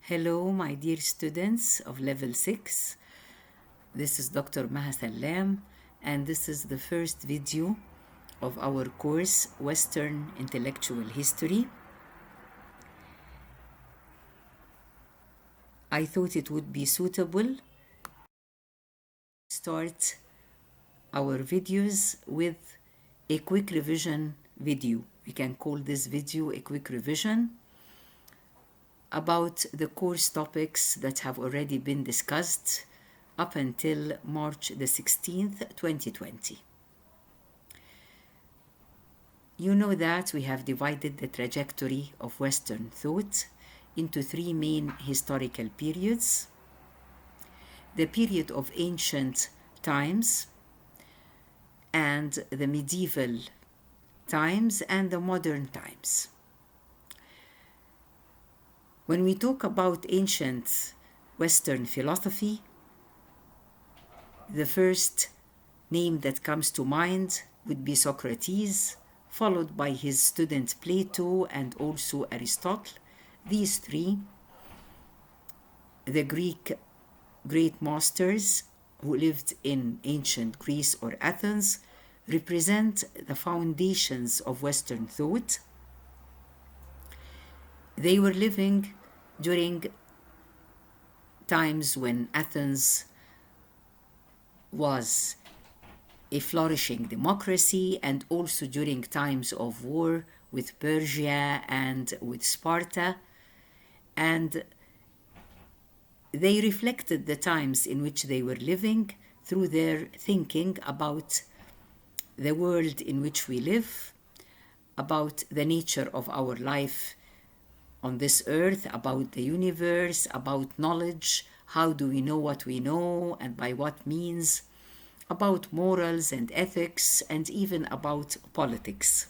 Hello, my dear students of Level 6. This is Dr. Maha Salam, and this is the first video of our course, Western Intellectual History. I thought it would be suitable to start our videos with a quick revision video. We can call this video a quick revision about the course topics that have already been discussed up until March the 16th, 2020. You know that we have divided the trajectory of Western thought into three main historical periods: the period of ancient times, and the medieval times, and the modern times. When we talk about ancient Western philosophy, the first name that comes to mind would be Socrates, followed by his student Plato and also Aristotle. These three, the Greek great masters who lived in ancient Greece or Athens, represent the foundations of Western thought. They were living during times when Athens was a flourishing democracy, and also during times of war with Persia and with Sparta. And they reflected the times in which they were living through their thinking about the world in which we live, about the nature of our life on this earth, about the universe, about knowledge, how do we know what we know and by what means, about morals and ethics, and even about politics.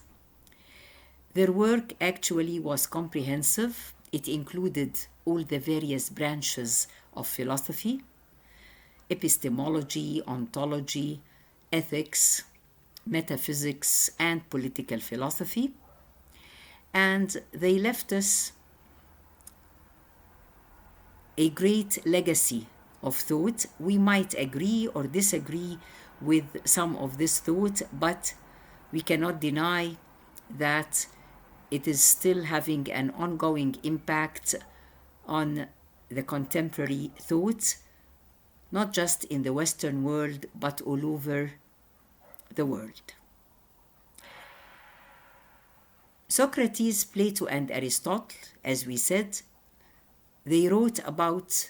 Their work actually was comprehensive. It included all the various branches of philosophy: epistemology, ontology, ethics, metaphysics, and political philosophy. And they left us a great legacy of thought. We might agree or disagree with some of this thought, but we cannot deny that it is still having an ongoing impact on the contemporary thought, not just in the Western world, but all over the world. Socrates, Plato, and Aristotle, as we said, they wrote about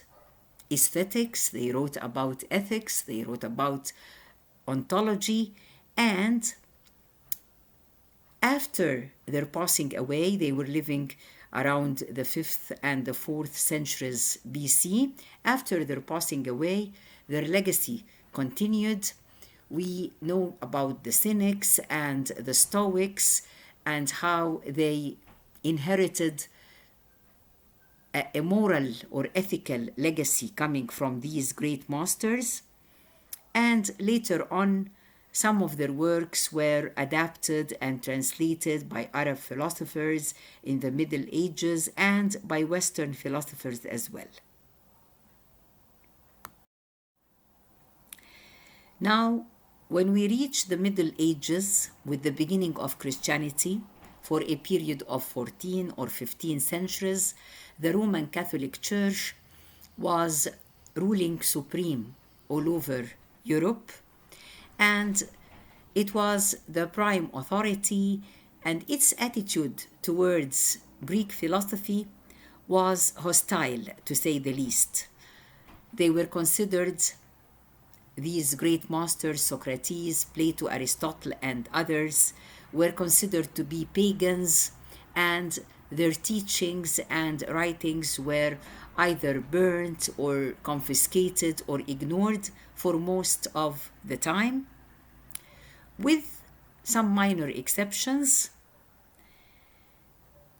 aesthetics, they wrote about ethics, they wrote about ontology, and after their passing away, they were living around the 5th and the 4th centuries BC. After their passing away, their legacy continued. We know about the Cynics and the Stoics and how they inherited a moral or ethical legacy coming from these great masters. And later on, some of their works were adapted and translated by Arab philosophers in the Middle Ages and by Western philosophers as well. Now, when we reach the Middle Ages with the beginning of Christianity, for a period of 14 or 15 centuries, the Roman Catholic Church was ruling supreme all over Europe, and it was the prime authority, and its attitude towards Greek philosophy was hostile, to say the least. They were considered, these great masters, Socrates, Plato, Aristotle, and others, were considered to be pagans, and their teachings and writings were either burnt or confiscated or ignored for most of the time, with some minor exceptions.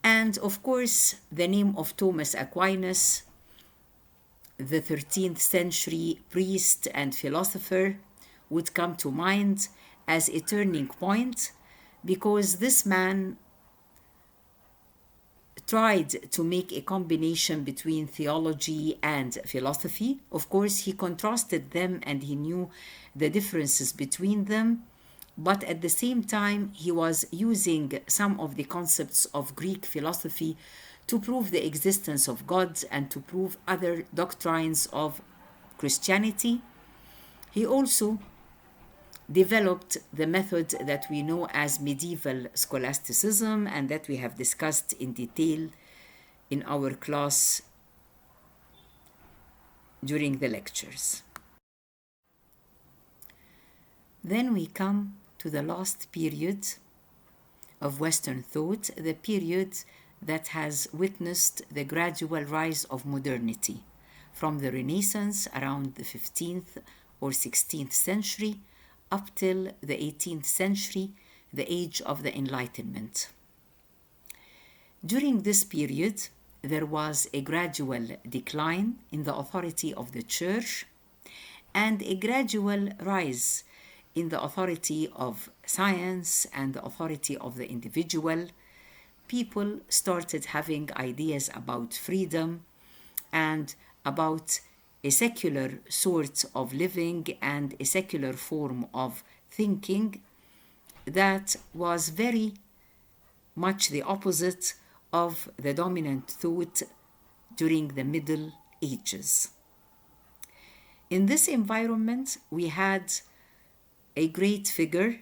And of course, the name of Thomas Aquinas, the 13th century priest and philosopher, would come to mind as a turning point, because this man tried to make a combination between theology and philosophy. Of course, he contrasted them and he knew the differences between them, but at the same time, he was using some of the concepts of Greek philosophy to prove the existence of God and to prove other doctrines of Christianity. He also developed the method that we know as medieval scholasticism and that we have discussed in detail in our class during the lectures. Then we come to the last period of Western thought, the period that has witnessed the gradual rise of modernity from the Renaissance around the 15th or 16th century up till the 18th century, the age of the Enlightenment. During this period, there was a gradual decline in the authority of the Church and a gradual rise in the authority of science and the authority of the individual. People started having ideas about freedom and about a secular sort of living and a secular form of thinking that was very much the opposite of the dominant thought during the Middle Ages. In this environment, we had a great figure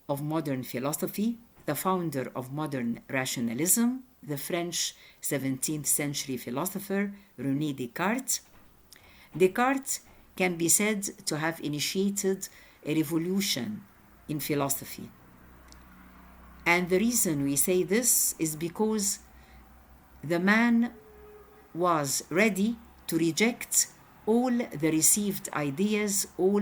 of modern philosophy, the founder of modern rationalism, the French 17th century philosopher René Descartes. Descartes can be said to have initiated a revolution in philosophy. And the reason we say this is because the man was ready to reject all the received ideas, all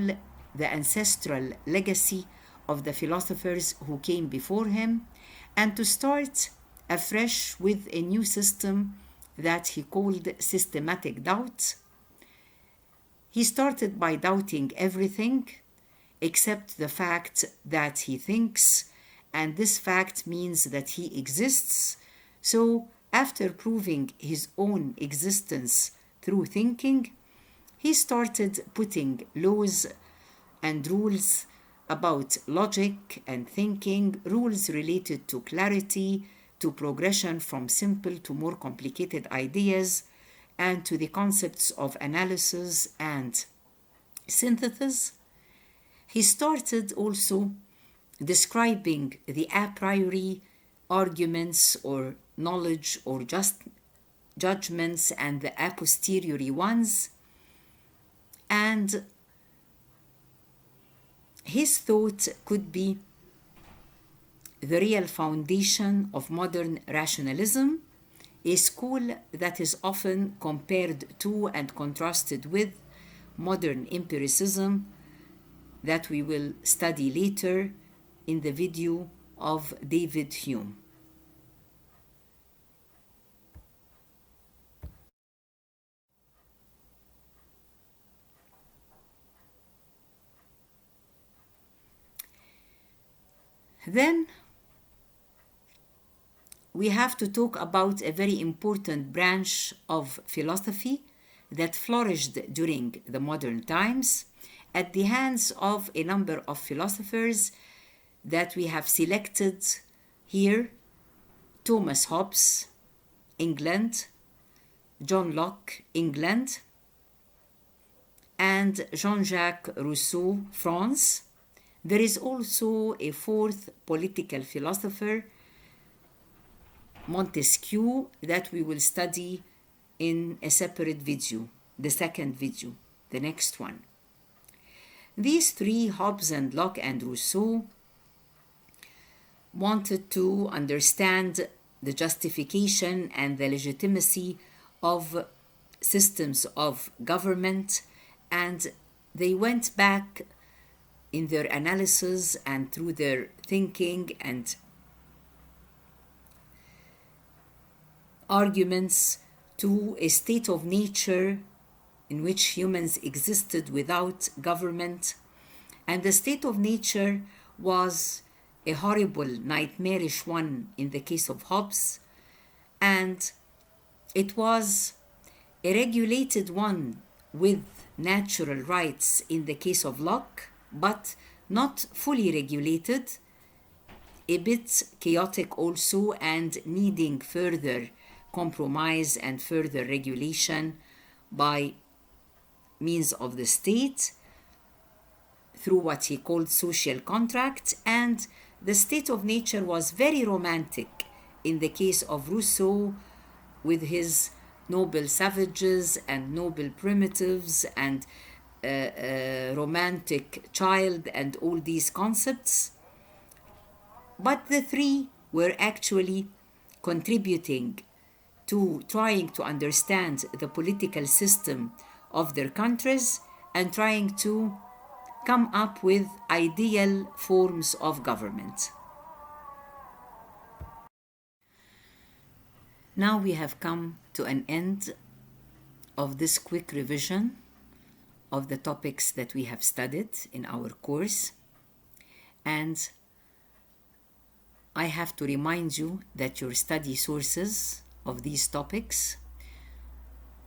the ancestral legacy of the philosophers who came before him, and to start afresh with a new system that he called systematic doubt. He started by doubting everything except the fact that he thinks, and this fact means that he exists. So, after proving his own existence through thinking, he started putting laws and rules about logic and thinking, rules related to clarity, to progression from simple to more complicated ideas, and to the concepts of analysis and synthesis. He started also describing the a priori arguments or knowledge or just judgments and the a posteriori ones. And his thought could be the real foundation of modern rationalism, a school that is often compared to and contrasted with modern empiricism that we will study later in the video of David Hume. Then we have to talk about a very important branch of philosophy that flourished during the modern times at the hands of a number of philosophers that we have selected here: Thomas Hobbes, England; John Locke, England; and Jean-Jacques Rousseau, France. There is also a fourth political philosopher, Montesquieu, that we will study in a separate video, the second video, the next one. These three, Hobbes and Locke and Rousseau, wanted to understand the justification and the legitimacy of systems of government, and they went back in their analysis and through their thinking and arguments to a state of nature in which humans existed without government. And the state of nature was a horrible, nightmarish one in the case of Hobbes, and it was a regulated one with natural rights in the case of Locke, but not fully regulated, a bit chaotic also, and needing further compromise and further regulation by means of the state through what he called social contract. And the state of nature was very romantic in the case of Rousseau, with his noble savages and noble primitives and romantic child and all these concepts. But the three were actually contributing to trying to understand the political system of their countries and trying to come up with ideal forms of government. Now we have come to an end of this quick revision of the topics that we have studied in our course, and I have to remind you that your study sources of these topics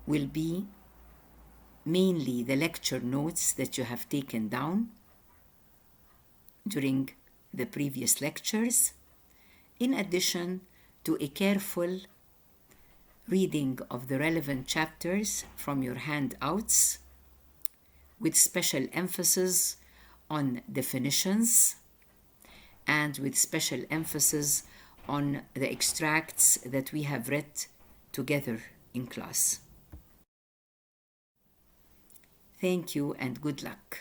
will be mainly the lecture notes that you have taken down during the previous lectures, in addition to a careful reading of the relevant chapters from your handouts, with special emphasis on definitions and with special emphasis on the extracts that we have read together in class. Thank you and good luck.